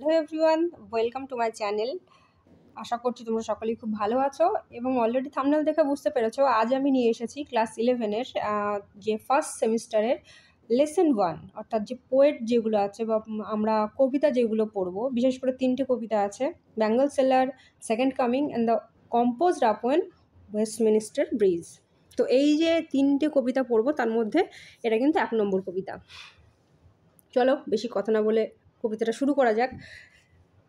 Hello everyone, welcome to my channel. আশা করছি তোমরা সকলেই খুব ভালো আছো এবং অলরেডি থাম্বনেল দেখে বুঝতে পেরেছো আজ আমি নিয়ে এসেছি ক্লাস 11-এর যে ফার্স্ট সেমিস্টারের লেসন 1, অর্থাৎ যে পোয়েট যেগুলো আছে বা আমরা কবিতা যেগুলো পড়বো, বিশেষ করে 3টে কবিতা আছে, Bengal seller, second coming and the composed upon Westminster bridge. তো এই যে 3টে কবিতা পড়বো তার মধ্যে এটা কিন্তু 1 নম্বর কবিতা। চলো বেশি কথা না বলে কবিতাটা শুরু করা যাক।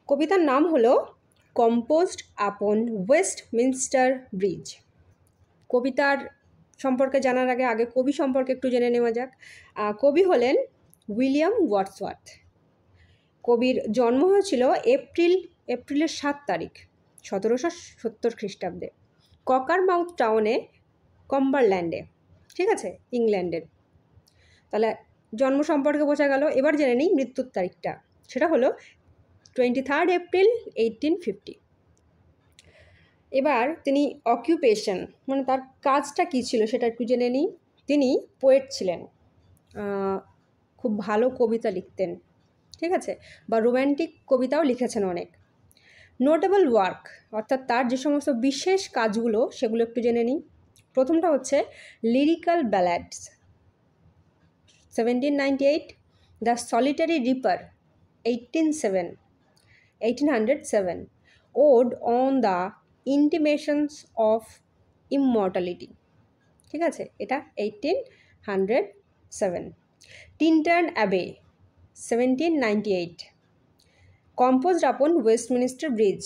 কবিতার নাম হলো কম্পোজড আপন ওয়েস্টমিনস্টার ব্রিজ। কবিতার সম্পর্কে জানার আগে কবি সম্পর্কে একটু জেনে নেওয়া যাক। কবি হলেন উইলিয়াম ওয়ার্ডসওয়ার্থ। কবির জন্ম হয়েছিল এপ্রিলের 7 তারিখ 1770 খ্রিস্টাব্দে ককারমাউথ টাউনে, কাম্বারল্যান্ডে, ঠিক আছে, ইংল্যান্ডের। তাহলে জন্ম সম্পর্কে বোঝা গেল। এবার জেনে নিই মৃত্যুর তারিখটা, সেটা হলো 23 এপ্রিল 1850। এবার তিনি অকিউপেশন মানে তার কাজটা কী ছিল সেটা একটু জেনে নিই। তিনি পোয়েট ছিলেন, খুব ভালো কবিতা লিখতেন, ঠিক আছে, বা রোম্যান্টিক কবিতাও লিখেছেন অনেক। নোটেবল ওয়ার্ক অর্থাৎ তার যে সমস্ত বিশেষ কাজগুলো সেগুলো একটু জেনে নিই। প্রথমটা হচ্ছে lyrical ballads 1798, the solitary reaper 1807, ode on the intimations of immortality, ঠিক আছে, এটা 1807। Tintern Abbey 1798, composed upon Westminster Bridge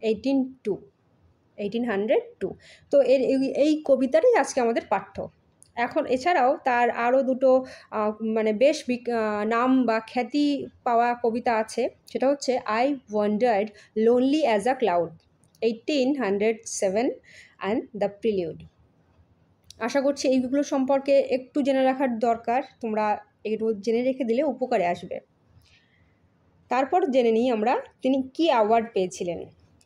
1802। তো এই কবিতাটাই আজকে আমাদের পাঠ্য। এখন এছাড়াও তার আরও দুটো মানে বেশ নাম বা খ্যাতি পাওয়া কবিতা আছে, সেটা হচ্ছে I wandered lonely as a cloud 1807 and the prelude. আশা করছি এইগুলো সম্পর্কে একটু জেনে রাখার দরকার, তোমরা এগুলো জেনে রেখে দিলে উপকারে আসবে। তারপর জেনে নিই আমরা তিনি কি অ্যাওয়ার্ড পেয়েছিলেন।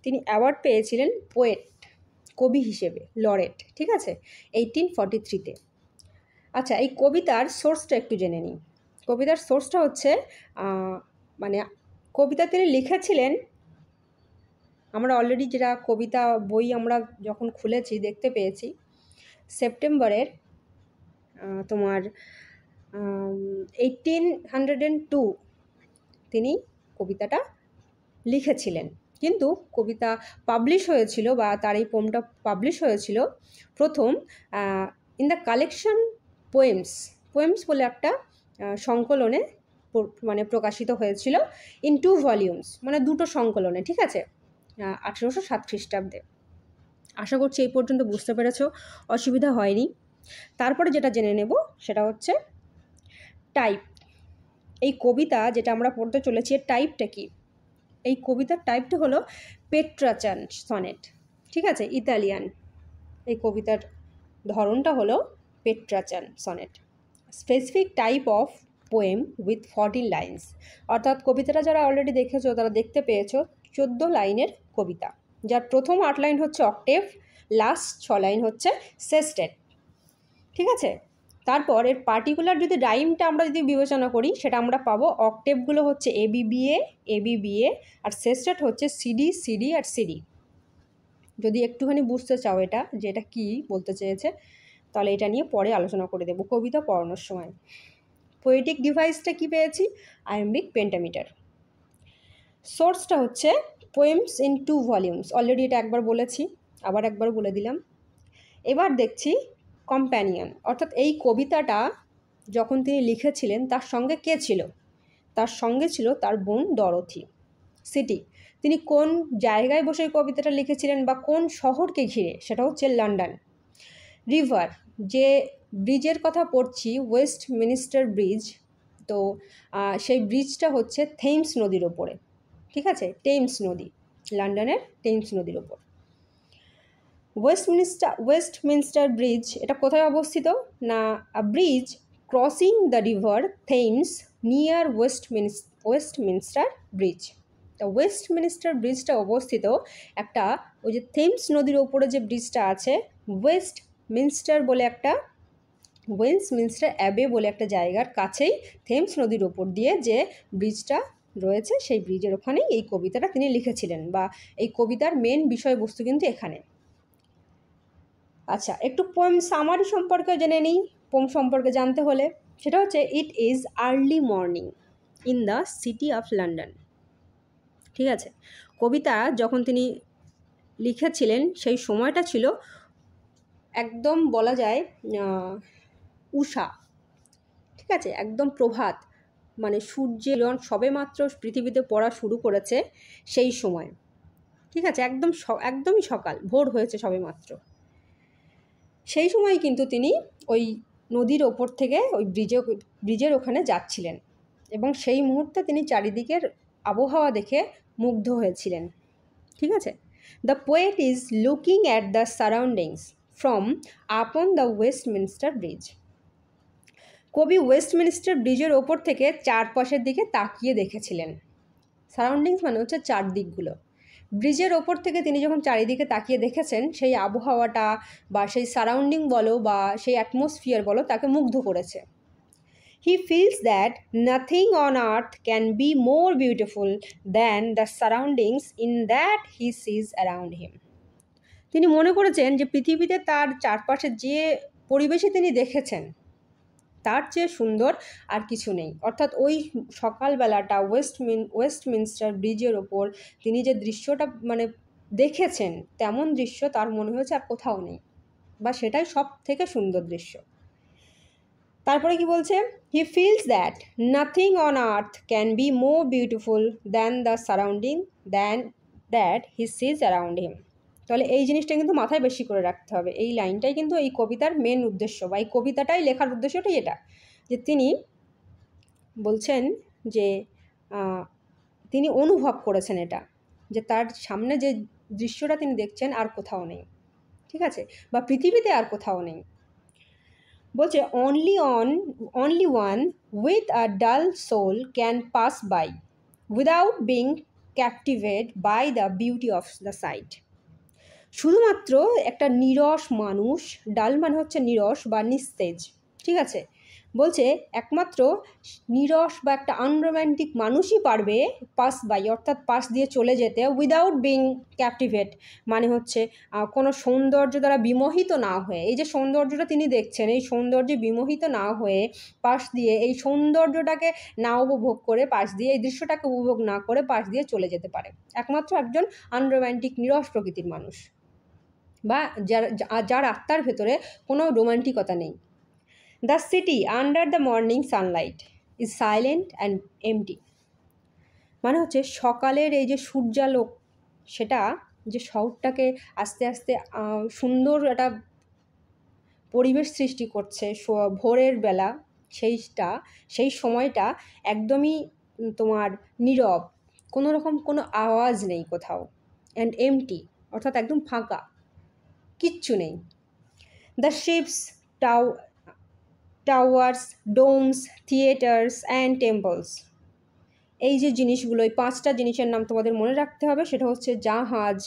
তিনি অ্যাওয়ার্ড পেয়েছিলেন পোয়েট, কবি হিসেবে, লরেট, ঠিক আছে, 1843-তে। আচ্ছা, এই কবিতার সোর্সটা একটু জেনে নিই। কবিতার সোর্সটা হচ্ছে মানে কবিতা তিনি লিখেছিলেন, আমরা অলরেডি যেটা কবিতা বই আমরা যখন খুলেছি দেখতে পেয়েছি, সেপ্টেম্বরের তোমার 1802 তিনি কবিতাটা লিখেছিলেন। কিন্তু কবিতা পাবলিশ হয়েছিল বা তার এই পোমটা পাবলিশ হয়েছিল প্রথম ইন দ্য কালেকশন পোয়েমস বলে একটা সংকলনে মানে প্রকাশিত হয়েছিল, ইন 2 ভলিউমস, মানে 2টো সংকলনে, ঠিক আছে, 1807 খ্রিস্টাব্দে। আশা করছি এই পর্যন্ত বুঝতে পেরেছো, অসুবিধা হয়নি। তারপরে যেটা জেনে নেব সেটা হচ্ছে টাইপ। এই কবিতা যেটা আমরা পড়তে চলেছি এর টাইপটা কি? এই কবিতার টাইপটা হলো পেট্রাচান সনেট, ঠিক আছে, ইতালিয়ান। এই কবিতার ধরনটা হলো Petrarchan sonnet. Specific type of poem with 14 lines, অর্থাৎ কবিতাটা যারা অলরেডি দেখেছো তারা দেখতে পেয়েছো 14 লাইনের কবিতা, যার প্রথম 8 লাইন হচ্ছে অক্টেভ, লাস্ট 6 লাইন হচ্ছে সেস্টেট, ঠিক আছে। তারপর এর পার্টিকুলার যদি রাইমটা আমরা যদি বিবেচনা করি সেটা আমরা পাবো, অক্টেভগুলো হচ্ছে এবিবিএ আর সেস্টেট হচ্ছে সিডি আর সিডি। যদি একটুখানি বুঝতে চাও এটা যে এটা কী বলতে চেয়েছে, তাহলে এটা নিয়ে পরে আলোচনা করে দেবো কবিতা পড়ানোর সময়। পোয়েটিক ডিভাইসটা কি পেয়েছি? Iambic pentameter. সোর্সটা হচ্ছে পোয়েমস ইন 2 ভলিউমস, অলরেডি এটা একবার বলেছি, আবার একবার বলে দিলাম। এবার দেখছি কম্প্যানিয়ন, অর্থাৎ এই কবিতাটা যখন তিনি লিখেছিলেন তার সঙ্গে কে ছিল? তার সঙ্গে ছিল তার বোন ডরোথি। সিটি, তিনি কোন জায়গায় বসে কবিতাটা লিখেছিলেন বা কোন শহরকে ঘিরে, সেটা হচ্ছে লন্ডন। রিভার, যে ব্রিজের কথা পড়ছি ওয়েস্টমিনিস্টার ব্রিজ, তো সেই ব্রিজটা হচ্ছে থেমস নদীর ওপরে, ঠিক আছে, টেমস নদী, লন্ডনের টেমস নদীর ওপর। ওয়েস্টমিনস্টার ব্রিজ এটা কোথায় অবস্থিত? না, bridge crossing the river Thames near Westminster bridge. তা ওয়েস্টমিনস্টার ব্রিজটা অবস্থিত একটা, ওই যে থেমস নদীর ওপরে যে ব্রিজটা আছে, ওয়েস্টমিনস্টার অ্যাবে বলে একটা জায়গার কাছেই থেমস নদীর ওপর দিয়ে যে ব্রিজটা রয়েছে সেই ব্রিজের ওখানেই এই কবিতাটা তিনি লিখেছিলেন, বা এই কবিতার মেন বিষয়বস্তু কিন্তু এখানে। আচ্ছা, একটু পোয়েম সামারি সম্পর্কে জেনে নিই। পোয়েম সম্পর্কে জানতে হলে সেটা হচ্ছে, it is early morning in the city of London. ঠিক আছে, কবিতা যখন তিনি লিখেছিলেন সেই সময়টা ছিল একদম বলা যায় উষা, ঠিক আছে, একদম প্রভাত, মানে সূর্যের কিরণ সবেমাত্র পৃথিবীতে পড়া শুরু করেছে সেই সময়। ঠিক আছে, একদমই সকাল, ভোর হয়েছে সবেমাত্র। সেই সময় কিন্তু তিনি ওই নদীর ওপর থেকে ওই ব্রিজের ওখানে যাচ্ছিলেন, এবং সেই মুহূর্তে তিনি চারিদিকের আবহাওয়া দেখে মুগ্ধ হয়েছিলেন। ঠিক আছে, the poet is looking at the surroundings from upon the Westminster bridge. কবি ওয়েস্টমিনস্টার ব্রিজের ওপর থেকে চারপাশের দিকে তাকিয়ে দেখেছিলেন। সারাউন্ডিংস মানে হচ্ছে চারদিকগুলো। ব্রিজের ওপর থেকে তিনি যখন চারিদিকে তাকিয়ে দেখেছেন, সেই আবহাওয়াটা বা সেই সারাউন্ডিং বলো বা সেই অ্যাটমসফিয়ার বলো তাকে মুগ্ধ করেছে। He feels that nothing on earth can be more beautiful than the surroundings in that he sees around him. তিনি মনে করেছেন যে পৃথিবীতে তার চারপাশে যে পরিবেশে তিনি দেখেছেন তার চেয়ে সুন্দর আর কিছু নেই। অর্থাৎ ওই সকালবেলাটা ওয়েস্টমিনস্টার ব্রিজের ওপর তিনি যে দৃশ্যটা মানে দেখেছেন, তেমন দৃশ্য তার মনে হয়েছে আর কোথাও নেই, বা সেটাই সব থেকে সুন্দর দৃশ্য। তারপরে কি বলছে, he feels that nothing on earth can be more beautiful than the surrounding than that he sees around him. তাহলে এই জিনিসটা কিন্তু মাথায় বেশি করে রাখতে হবে। এই লাইনটাই কিন্তু এই কবিতার মেন উদ্দেশ্য, বা এই কবিতাটাই লেখার উদ্দেশ্যটাই এটা, যে তিনি বলছেন যে তিনি অনুভব করেছেন এটা, যে তার সামনে যে দৃশ্যটা তিনি দেখছেন আর কোথাও নেই। ঠিক আছে, বা পৃথিবীতে আর কোথাও নেই। বলছে, only one with a dull soul can pass by without being captivate by the beauty of the sight. শুধুমাত্র একটা নিরস মানুষ, ডাল মানে হচ্ছে নিরস বা নিস্তেজ, ঠিক আছে, বলছে একমাত্র নিরস বা একটা আনরোম্যান্টিক মানুষই পারবে পাস বাই, অর্থাৎ পাশ দিয়ে চলে যেতে, উইদাউট বিং ক্যাপটিভেট মানে হচ্ছে কোনো সৌন্দর্য দ্বারা বিমোহিত না হয়ে। এই যে সৌন্দর্যটা তিনি দেখছেন, এই সৌন্দর্যে বিমোহিত না হয়ে পাশ দিয়ে, এই সৌন্দর্যটাকে না উপভোগ করে পাশ দিয়ে, এই দৃশ্যটাকে উপভোগ না করে পাশ দিয়ে চলে যেতে পারে একমাত্র একজন আনরোম্যান্টিক নিরস প্রকৃতির মানুষ, বা যার আত্মার ভেতরে কোনো রোমান্টিকতা নেই। The city under the morning sunlight is silent and empty. মানে হচ্ছে সকালের এই যে সূর্যালোক, সেটা যে শহরটাকে আস্তে আস্তে সুন্দর একটা পরিবেশ সৃষ্টি করছে ভোরের বেলা, সেই সময়টা একদমই তোমার নীরব, কোনো রকম কোনো আওয়াজ নেই কোথাও, অ্যান্ড এমটি অর্থাৎ একদম ফাঁকা, কিচ্ছু নেই। The ships, towers, domes, theatres and temples. এই যে জিনিসগুলো, এই পাঁচটা জিনিসের নাম তোমাদের মনে রাখতে হবে। সেটা হচ্ছে জাহাজ,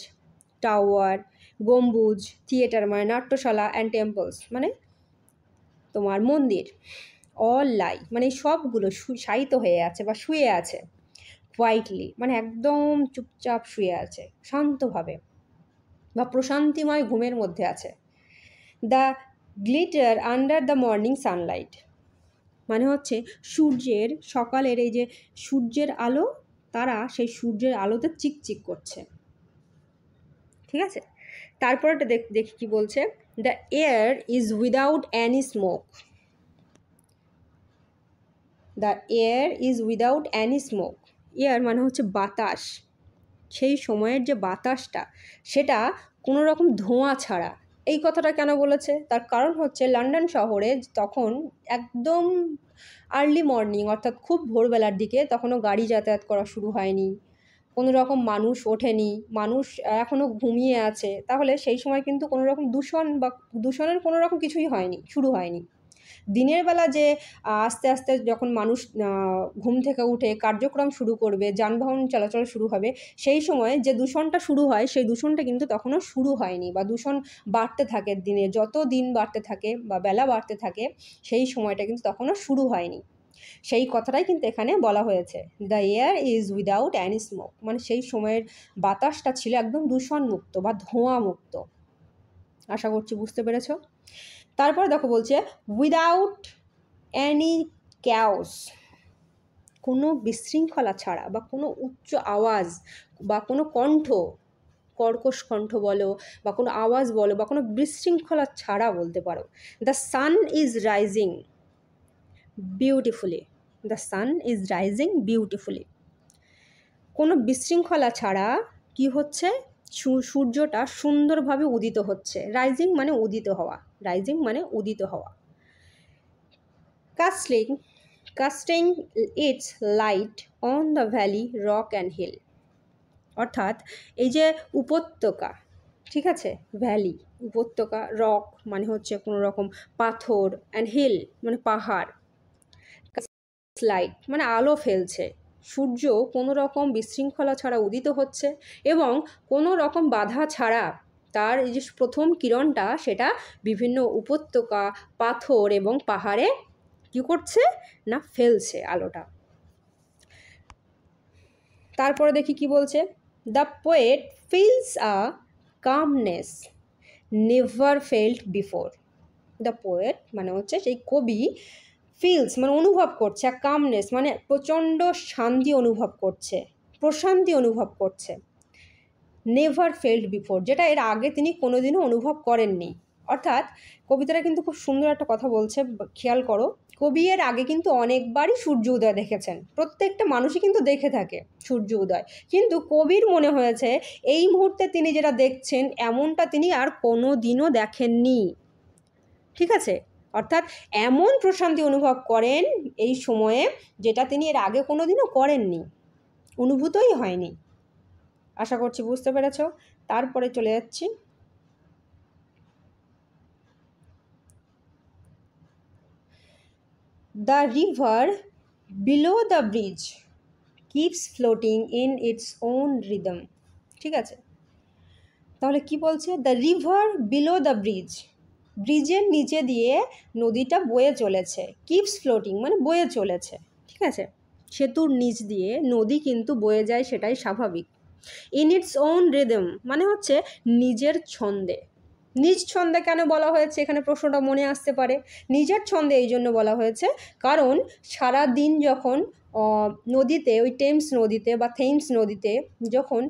টাওয়ার, গম্বুজ, থিয়েটার মানে নাট্যশালা, অ্যান্ড টেম্পলস মানে তোমার মন্দির। অল লাই মানে সবগুলো শায়িত হয়ে আছে বা শুয়ে আছে। কোয়াইটলি মানে একদম চুপচাপ শুয়ে আছে, শান্তভাবে বা প্রশান্তিময় ঘুমের মধ্যে আছে। The glitter under the morning Sunlight মানে হচ্ছে সূর্যের, সকালের এই যে সূর্যের আলো, তারা সেই সূর্যের আলোতে চিকচিক করছে। ঠিক আছে, তারপরটা দেখি কি বলছে, the air is without Annie smoke. The air is without Annie smoke. Air মানে হচ্ছে বাতাস, সেই সময়ের যে বাতাসটা সেটা কোনো রকম ধোঁয়া ছাড়া। এই কথাটা কেন বলেছে, তার কারণ হচ্ছে লন্ডন শহরে তখন একদম আর্লি মর্নিং, অর্থাৎ খুব ভোরবেলার দিকে, তখনও গাড়ি যাতায়াত করা শুরু হয়নি, কোনো রকম মানুষ ওঠেনি, মানুষ এখনও ঘুমিয়ে আছে। তাহলে সেই সময় কিন্তু কোনো রকম দূষণের কোনো রকম কিছুই শুরু হয়নি। দিনের বেলা যে আস্তে আস্তে যখন মানুষ ঘুম থেকে উঠে কার্যক্রম শুরু করবে, যানবাহন চলাচল শুরু হবে, সেই সময় যে দূষণটা শুরু হয় সেই দূষণটা কিন্তু তখনও শুরু হয়নি, বা দূষণ বাড়তে থাকে দিনে, যত দিন বাড়তে থাকে বা বেলা বাড়তে থাকে সেই সময়টা কিন্তু তখনও শুরু হয়নি। সেই কথাটাই কিন্তু এখানে বলা হয়েছে, the air is without Annie smoke, মানে সেই সময়ের বাতাসটা ছিল একদম দূষণমুক্ত বা ধোঁয়া মুক্ত। আশা করছি বুঝতে পেরেছ। তারপর দেখো বলছে উইদাউট অ্যানি ক্যাওস, কোনো বিশৃঙ্খলা ছাড়া বা কোনো উচ্চ আওয়াজ বা কোনো কণ্ঠ, কর্কশ কণ্ঠ বলো বা কোনো আওয়াজ বলো বা কোনো বিশৃঙ্খলা ছাড়া বলতে পারো। The sun is rising beautifully, the sun is rising beautifully, কোনো বিশৃঙ্খলা ছাড়া কি হচ্ছে, সূর্যটা সুন্দরভাবে উদিত হচ্ছে। রাইজিং মানে উদিত হওয়া, রাইজিং মানে উদিত হওয়া। Casting its light on the valley, rock and hill, অর্থাৎ এই যে উপত্যকা, ঠিক আছে, ভ্যালি উপত্যকা, রক মানে হচ্ছে কোনো রকম পাথর, অ্যান্ড হিল মানে পাহাড়, লাইট মানে আলো ফেলছে, সূর্য কোনো রকম বিশৃঙ্খলা ছাড়া উদিত হচ্ছে এবং কোনো রকম বাধা ছাড়া তার এই যে প্রথম কিরণটা সেটা বিভিন্ন উপত্যকা, পাথর এবং পাহাড়ে কী করছে না ফেলছে আলোটা। তারপরে দেখি কি বলছে, the poet feels a calmness never felt before. The poet মানে হচ্ছে সেই কবি, ফিলস মানে অনুভব করছে, আর কামনেস মানে প্রচণ্ড শান্তি অনুভব করছে, প্রশান্তি অনুভব করছে, নেভার ফেল্ট বিফোর, যেটা এর আগে তিনি কোনোদিনও অনুভব করেননি। অর্থাৎ কবিতাটা কিন্তু খুব সুন্দর একটা কথা বলছে, খেয়াল করো, কবি এর আগে কিন্তু অনেকবারই সূর্য উদয় দেখেছেন, প্রত্যেকটা মানুষই কিন্তু দেখে থাকে সূর্য উদয়, কিন্তু কবির মনে হয়েছে এই মুহূর্তে তিনি যেটা দেখছেন এমনটা তিনি আর কোনো দিনও দেখেননি, ঠিক আছে। অর্থাৎ এমন প্রশান্তি অনুভব করেন এই সময়ে যেটা তিনি এর আগে কোনো দিনও করেননি, অনুভূতই হয়নি। আশা করছি বুঝতে পেরেছ। তারপরে চলে যাচ্ছি, the river below the bridge keeps floating in its own rhythm, ঠিক আছে। তাহলে কি বলছে, the river below the bridge, ব্রিজের নিচে দিয়ে নদীটা বয়ে চলেছে, কিপস ফ্লোটিং মানে বয়ে চলেছে, ঠিক আছে। সেতুর নিচ দিয়ে নদী কিন্তু বয়ে যায়, সেটাই স্বাভাবিক। ইন ইটস ওন রিদম মানে হচ্ছে নিজের ছন্দে। নিজ ছন্দে কেন বলা হয়েছে এখানে প্রশ্নটা মনে আসতে পারে। নিজের ছন্দে এই জন্য বলা হয়েছে কারণ সারা দিন যখন নদীতে, ওই টেমস নদীতে বা থেমস নদীতে যখন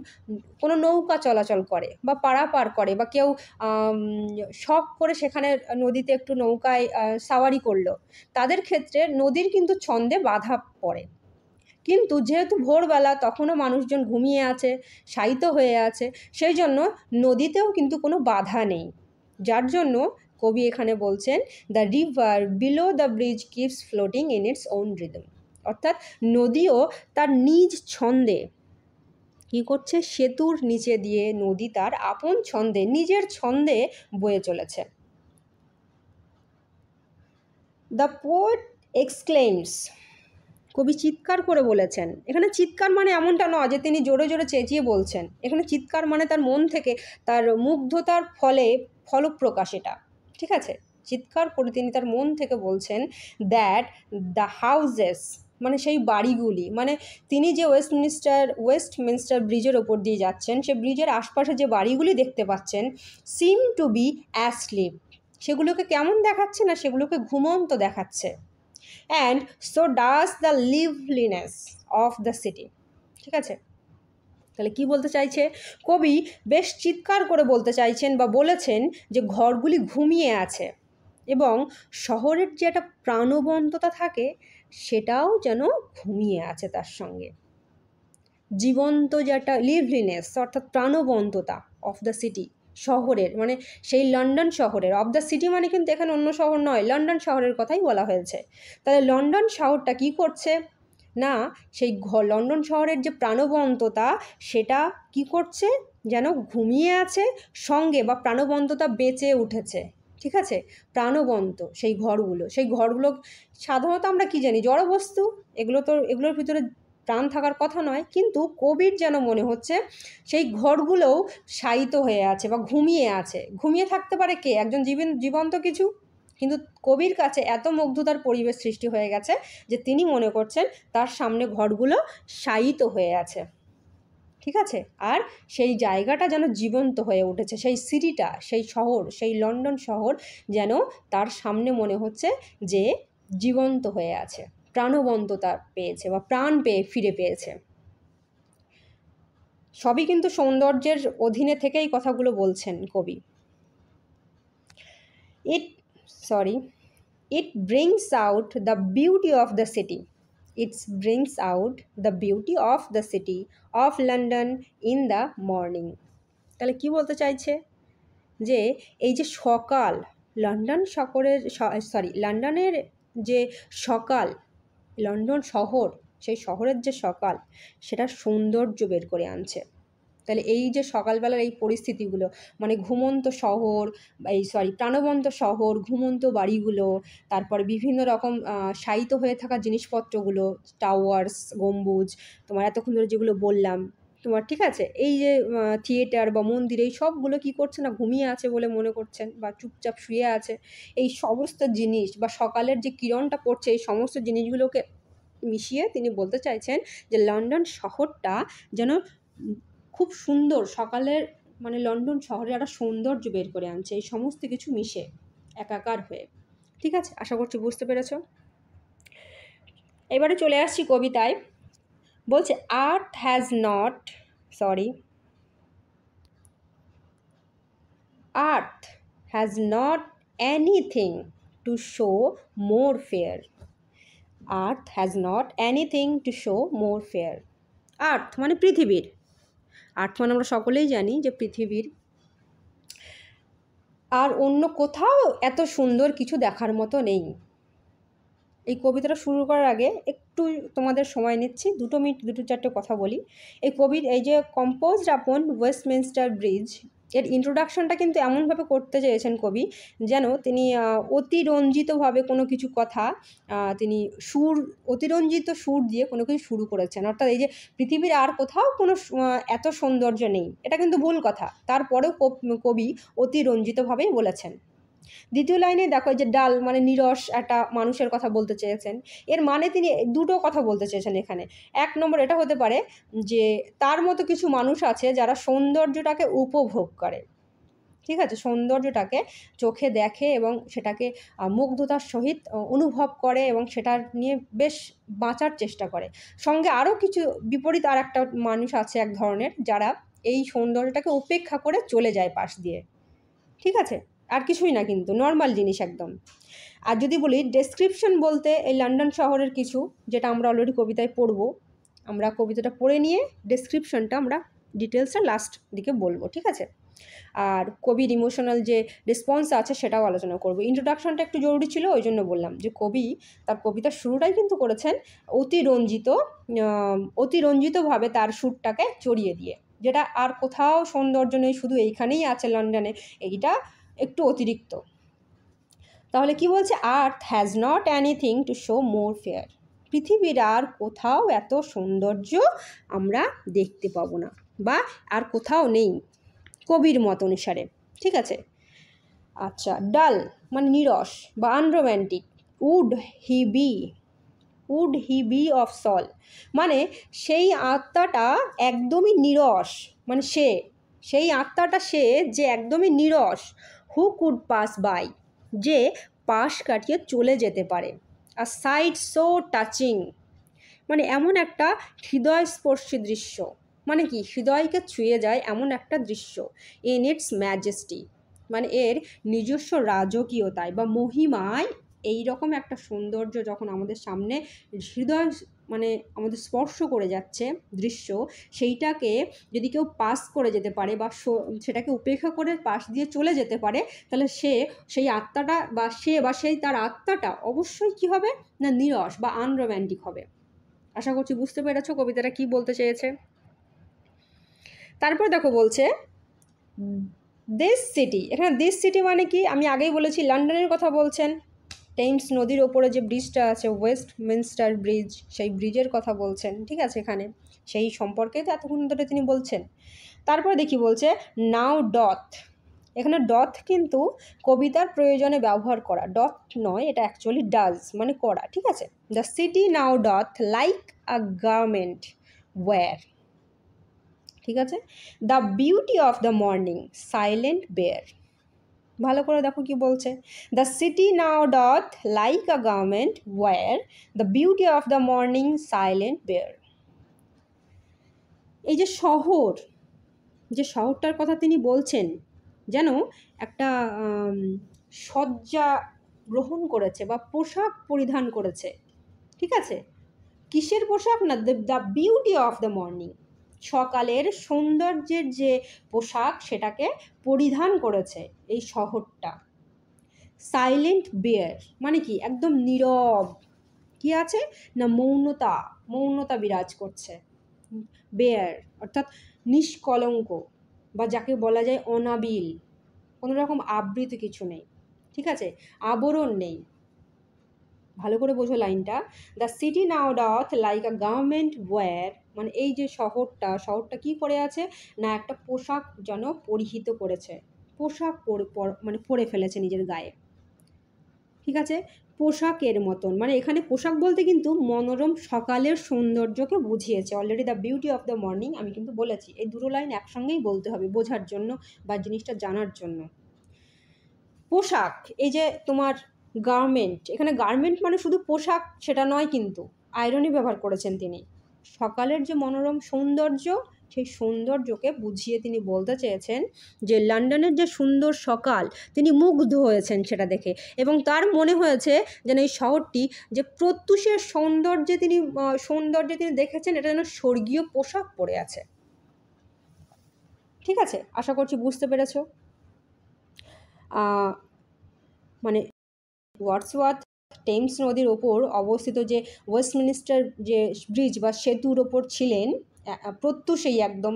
কোনো নৌকা চলাচল করে বা পারাপার করে বা কেউ শখ করে সেখানে নদীতে একটু নৌকায় সাওয়ারি করলো, তাদের ক্ষেত্রে নদীর কিন্তু ছন্দে বাধা পড়ে। কিন্তু যেহেতু ভোরবেলা তখনও মানুষজন ঘুমিয়ে আছে, শায়িত হয়ে আছে, সেই জন্য নদীতেও কিন্তু কোনো বাধা নেই, যার জন্য কবি এখানে বলছেন the river below the bridge keeps floating in its own rhythm, অর্থাৎ নদীও তার নিজ ছন্দে কী করছে, সেতুর নিচে দিয়ে নদী তার আপন ছন্দে, নিজের ছন্দে বয়ে চলেছে। দ্য পোয়েট এক্সক্লেইমস, কবি চিৎকার করে বলেছেন। এখানে চিৎকার মানে এমনটা নয় যে তিনি জোরে জোরে চেঁচিয়ে বলছেন, এখানে চিৎকার মানে তার মন থেকে, তার মুগ্ধতার ফলপ্রকাশ এটা, ঠিক আছে। চিৎকার করে তিনি তার মন থেকে বলছেন দ্যাট দ্য হাউজেস মানে সেই বাড়িগুলি, মানে তিনি যে ওয়েস্টমিনস্টার ব্রিজের ওপর দিয়ে যাচ্ছেন, সে ব্রিজের আশপাশে যে বাড়িগুলি দেখতে পাচ্ছেন, সিম টু বি অ্যাসলিপ, সেগুলোকে কেমন দেখাচ্ছে না, সেগুলোকে ঘুমন্ত দেখাচ্ছে। And so does the liveliness of the city, ঠিক আছে। তাহলে কি বলতে চাইছে, কবি বেশ চিৎকার করে বলতে চাইছেন বা বলেছেন যে ঘরগুলি ঘুমিয়ে আছে এবং শহরের যে একটা প্রাণবন্ততা থাকে সেটাও যেন ঘুমিয়ে আছে তার সঙ্গে। জীবন্ত যে একটা লিভলিনেস অর্থাৎ প্রাণবন্ততা অফ দ্য সিটি, শহরের মানে সেই লন্ডন শহরের, অফ দ্য সিটি মানে কিন্তু এখানে অন্য শহর নয়, লন্ডন শহরের কথাই বলা হয়েছে। তাহলে লন্ডন শহরটা কি করছে না, সেই লন্ডন শহরের যে প্রাণবন্ততা সেটা কি করছে, যেন ঘুমিয়ে আছে, সঙ্গে বা প্রাণবন্ততা বেঁচে উঠেছে, ঠিক আছে। প্রাণবন্ত সেই ঘরগুলো সাধারণত আমরা কি জানি, জড়বস্তু, এগুলোর ভিতরে প্রাণ থাকার কথা নয়, কিন্তু কবির যেন মনে হচ্ছে সেই ঘরগুলোও শায়িত হয়ে আছে বা ঘুমিয়ে আছে। ঘুমিয়ে থাকতে পারে কে, একজন জীবন্ত কিছু, কিন্তু কবির কাছে এত মুগ্ধতার পরিবেশ সৃষ্টি হয়ে গেছে যে তিনি মনে করছেন তার সামনে ঘরগুলো শায়িত হয়ে আছে, ঠিক আছে। আর সেই জায়গাটা যেন জীবন্ত হয়ে উঠেছে, সেই সিটিটা, সেই শহর, সেই লন্ডন শহর যেন তার সামনে মনে হচ্ছে যে জীবন্ত হয়ে আছে, প্রাণবন্ততা পেয়েছে বা প্রাণ ফিরে পেয়েছে। সবই কিন্তু সৌন্দর্যের অধীনে থেকেই কথাগুলো বলছেন কবি। It brings out the beauty of the city. It brings out the beauty of the city of London in the morning. তাহলে কি বলতে চাইছে যে এই যে সকাল, লন্ডনের যে সকাল, লন্ডন শহর, সেই শহরের যে সকাল, সেটার সৌন্দর্য বের করে আনছে। তাহলে এই যে সকালবেলার এই পরিস্থিতিগুলো, মানে ঘুমন্ত শহর, প্রাণবন্ত শহর, ঘুমন্ত বাড়িগুলো, তারপরে বিভিন্ন রকম শায়িত হয়ে থাকা জিনিসপত্রগুলো, টাওয়ার্স, গম্বুজ, তোমার এতক্ষণ ধরে যেগুলো বললাম তোমার, ঠিক আছে, এই যে থিয়েটার বা মন্দির, এই সবগুলো কী করছে না, ঘুমিয়ে আছে বলে মনে করছেন বা চুপচাপ শুয়ে আছে। এই সমস্ত জিনিস বা সকালের যে কিরণটা পড়ছে, এই সমস্ত জিনিসগুলোকে মিশিয়ে তিনি বলতে চাইছেন যে লন্ডন শহরটা যেন খুব সুন্দর, সকালের মানে লন্ডন শহরে একটা সৌন্দর্য বের করে আনছে, এই সমস্ত কিছু মিশে একাকার হয়ে। ঠিক আছে, আশা করছি বুঝতে পেরেছ। এবারে চলে আসছি কবিতায়। বলছে earth has anything to show more fair. Earth has not anything to show more fair. Earth মানে পৃথিবীর, আর্থ মানে আমরা সকলেই জানি যে পৃথিবীর, আর অন্য কোথাও এত সুন্দর কিছু দেখার মতো নেই। এই কবিতাটা শুরু করার আগে একটু তোমাদের সময় নিচ্ছি, 2 মিনিট 2-4টে কথা বলি। এই কবির এই যে কম্পোজড আপন ওয়েস্টমিনস্টার ব্রিজ, এর ইন্ট্রোডাকশনটা কিন্তু এমনভাবে করতে চেয়েছেন কবি যেন তিনি অতিরঞ্জিতভাবে কোনো কিছু কথা, তিনি অতিরঞ্জিত সুর দিয়ে কোনো কিছু শুরু করেছেন। অর্থাৎ এই যে পৃথিবীর আর কোথাও কোনো এত সৌন্দর্য নেই, এটা কিন্তু ভুল কথা, তারপরেও কবি অতিরঞ্জিতভাবেই বলেছেন। দ্বিতীয় লাইনে দেখো যে ডাল মানে নিরস একটা মানুষের কথা বলতে চেয়েছেন। এর মানে তিনি দুটো কথা বলতে চেয়েছেন এখানে। 1 নম্বর এটা হতে পারে যে তার মতো কিছু মানুষ আছে যারা সৌন্দর্যটাকে উপভোগ করে, ঠিক আছে, সৌন্দর্যটাকে চোখে দেখে এবং সেটাকে মুগ্ধতার সহিত অনুভব করে এবং সেটা নিয়ে বেশ বাঁচার চেষ্টা করে। সঙ্গে আরও কিছু বিপরীত আর একটা মানুষ আছে এক ধরনের, যারা এই সৌন্দর্যটাকে উপেক্ষা করে চলে যায় পাশ দিয়ে, ঠিক আছে, আর কিছুই না, কিন্তু নর্মাল জিনিস একদম। আর যদি বলি ডেসক্রিপশন বলতে এই লন্ডন শহরের কিছু, যেটা আমরা অলরেডি কবিতায় পড়ব, আমরা কবিতাটা পড়ে নিয়ে ডেসক্রিপশনটা আমরা ডিটেলসটা লাস্ট দিকে বলবো, ঠিক আছে। আর কবির ইমোশনাল যে রেসপন্স আছে সেটাও আলোচনা করব। ইন্ট্রোডাকশনটা একটু জরুরি ছিল, ওই জন্য বললাম যে কবি তার কবিতার শুরুটাই কিন্তু করেছেন অতিরঞ্জিতভাবে তার সুরটাকে চড়িয়ে দিয়ে, যেটা আর কোথাও সৌন্দর্য নেই, শুধু এইখানেই আছে লন্ডনে, এইটা একটু অতিরিক্ত। তাহলে কি বলছে, earth has not anything to show more fair. পৃথিবীর আর কোথাও এত সৌন্দর্য আমরা দেখতে পাবো না, বা আর কোথাও নেই কবির মত অনুসারে, ঠিক আছে। আচ্ছা, ডাল মানে নিরস বা unromantic. Would he be of soul মানে সেই আত্মাটা একদমই নিরস, মানে সেই আত্মাটা যে একদমই নিরস। হু কুড পাস বাই যে পাশ কাটিয়ে চলে যেতে পারে। আর সাইট সো টাচিং মানে এমন একটা হৃদয়স্পর্শী দৃশ্য, মানে কি হৃদয়কে ছুঁয়ে যায় এমন একটা দৃশ্য। ইন ইটস ম্যাজেস্টি মানে এর নিজস্ব রাজকীয়তায় বা মহিমায় এই রকম একটা সৌন্দর্য যখন আমাদের সামনে হৃদয় মানে আমাদের স্পর্শ করে যাচ্ছে দৃশ্য, সেইটাকে যদি কেউ পাস করে যেতে পারে বা সেটাকে উপেক্ষা করে পাশ দিয়ে চলে যেতে পারে, তাহলে সেই আত্মাটা বা সেই তার আত্মাটা অবশ্যই কী হবে না, নিরস বা আনরোম্যান্টিক হবে। আশা করছি বুঝতে পেরেছো কবিতাটা কি বলতে চেয়েছে। তারপর দেখো বলছে দিস সিটি, এখানে দিস সিটি মানে কি, আমি আগেই বলেছি লন্ডনের কথা বলছেন। টেমস নদীর ওপরে যে ব্রিজটা আছে ওয়েস্টমিনস্টার ব্রিজ, সেই ব্রিজের কথা বলছেন, ঠিক আছে, এখানে সেই সম্পর্কে তো এতক্ষণ ধরে তিনি বলছেন। তারপরে দেখি বলছে নাও ডথ এখানে ডথ কিন্তু কবিতার প্রয়োজনে ব্যবহার করা, ডথ নয়, এটা অ্যাকচুয়ালি ডাজ মানে করা, ঠিক আছে। The city now doth like a garment wear, ঠিক আছে। The beauty of the morning silent bare, ভালো করে দেখো কি বলছে, the city now doth like a garment wear the beauty of the morning silent bare. এই যে শহর, যে শহরটার কথা তিনি বলছেন যেন একটা সজ্জা গ্রহণ করেছে বা পোশাক পরিধান করেছে, ঠিক আছে। কিসের পোশাক না, the beauty of the morning, সকালের সৌন্দর্যের যে পোশাক সেটাকে পরিধান করেছে এই শহরটা। সাইলেন্ট বেয়ার মানে কি, একদম নীরব, কি আছে না, মৌনতা, মৌনতা বিরাজ করছে। বেয়ার অর্থাৎ নিষ্কলঙ্ক, বা যাকে বলা যায় অনাবিল, কোনো রকম আবৃত কিছু নেই, ঠিক আছে, আবরণ নেই। ভালো করে বোঝো লাইনটা, the city now doth like a garment wear, মানে এই যে শহরটা কি করে আছে না, একটা পোশাক যেন পরিহিত করেছে, পোশাক মানে পরে ফেলেছে নিজের গায়ে, ঠিক আছে, পোশাকের মতন। মানে এখানে পোশাক বলতে কিন্তু মনোরম সকালের সৌন্দর্যকে বুঝিয়েছে। Already the beauty of the morning আমি কিন্তু বলেছি, এই দুটো লাইন একসঙ্গেই বলতে হবে বোঝার জন্য বা জিনিসটা জানার জন্য। পোশাক, এই যে তোমার গার্মেন্ট, এখানে গার্মেন্ট মানে শুধু পোশাক সেটা নয়, কিন্তু আয়রনই ব্যবহার করেছেন তিনি। সকালের যে মনোরম সৌন্দর্য, সেই সৌন্দর্যকে বুঝিয়ে তিনি বলতে চেয়েছেন যে লন্ডনের যে সুন্দর সকাল, তিনি মুগ্ধ হয়েছেন সেটা দেখে, এবং তার মনে হয়েছে যেন এই শহরটি যে প্রত্যুষের সৌন্দর্যে তিনি দেখেছেন, এটা যেন স্বর্গীয় পোশাক পরে আছে, ঠিক আছে। আশা করছি বুঝতে পেরেছ। মানে ওয়ার্ডসওয়ার্থ টেমস নদীর ওপর অবস্থিত যে ওয়েস্টমিনিস্টার যে ব্রিজ বা সেতুর ওপর ছিলেন প্রত্যুষেই, একদম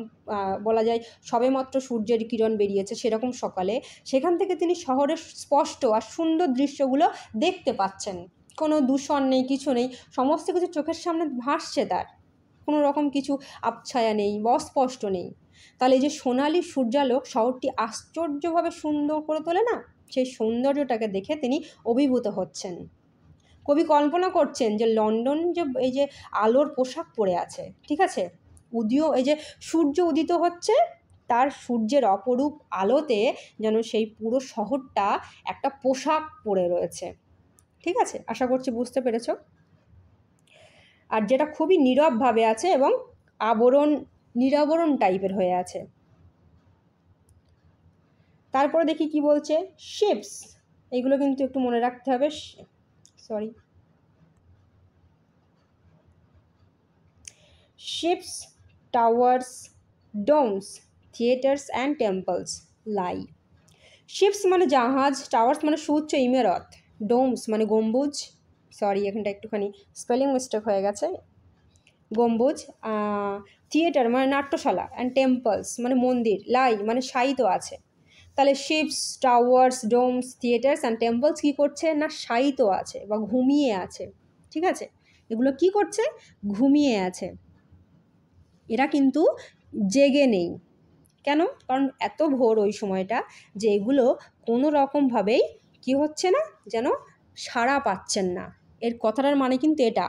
বলা যায় সবেমাত্র সূর্যের কিরণ বেরিয়েছে সেরকম সকালে, সেখান থেকে তিনি শহরের স্পষ্ট আর সুন্দর দৃশ্যগুলো দেখতে পাচ্ছেন। কোনো দূষণ নেই, কিছু নেই, সমস্ত কিছু চোখের সামনে ভাসছে, তার কোনো রকম কিছু আবছায়া নেই বা অস্পষ্ট নেই। তাহলে এই যে সোনালি সূর্যালোক শহরটি আশ্চর্যভাবে সুন্দর করে তোলে না, সেই সৌন্দর্যটাকে দেখে তিনি অভিভূত হচ্ছেন। কবি কল্পনা করছেন যে লন্ডন যে এই যে আলোর পোশাক পরে আছে, ঠিক আছে, এই যে সূর্য উদিত হচ্ছে, তার সূর্যের অপরূপ আলোতে যেন সেই পুরো শহরটা একটা পোশাক পরে রয়েছে, ঠিক আছে। আশা করছি বুঝতে পেরেছ। আর যেটা খুবই নীরবভাবে আছে এবং নিরাবরণ টাইপের হয়ে আছে। তারপরে দেখি কি বলছে, শিপস, এইগুলো কিন্তু একটু মনে রাখতে হবে, ships, towers, domes, theatres and temples lie. Ships মানে জাহাজ, টাওয়ার্স মানে সুউচ্চ ইমারত, ডোমস মানে গম্বুজ, এখানটা একটুখানি স্পেলিং মিস্টেক হয়ে গেছে, গম্বুজ, থিয়েটার মানে নাট্যশালা, অ্যান্ড টেম্পলস মানে মন্দির, লাই মানে শায়িত আছে। তাহলে ships, towers, domes, theatres and temples কী করছে না, শায়িত আছে বা ঘুমিয়ে আছে, ঠিক আছে। এগুলো কি করছে, ঘুমিয়ে আছে, এরা কিন্তু জেগে নেই। কেন, কারণ এত ভোর ওই সময়টা যে এগুলো কোনো রকমভাবেই কি হচ্ছে না, যেন সাড়া পাচ্ছেন না। এর কথাটার মানে কিন্তু এটা।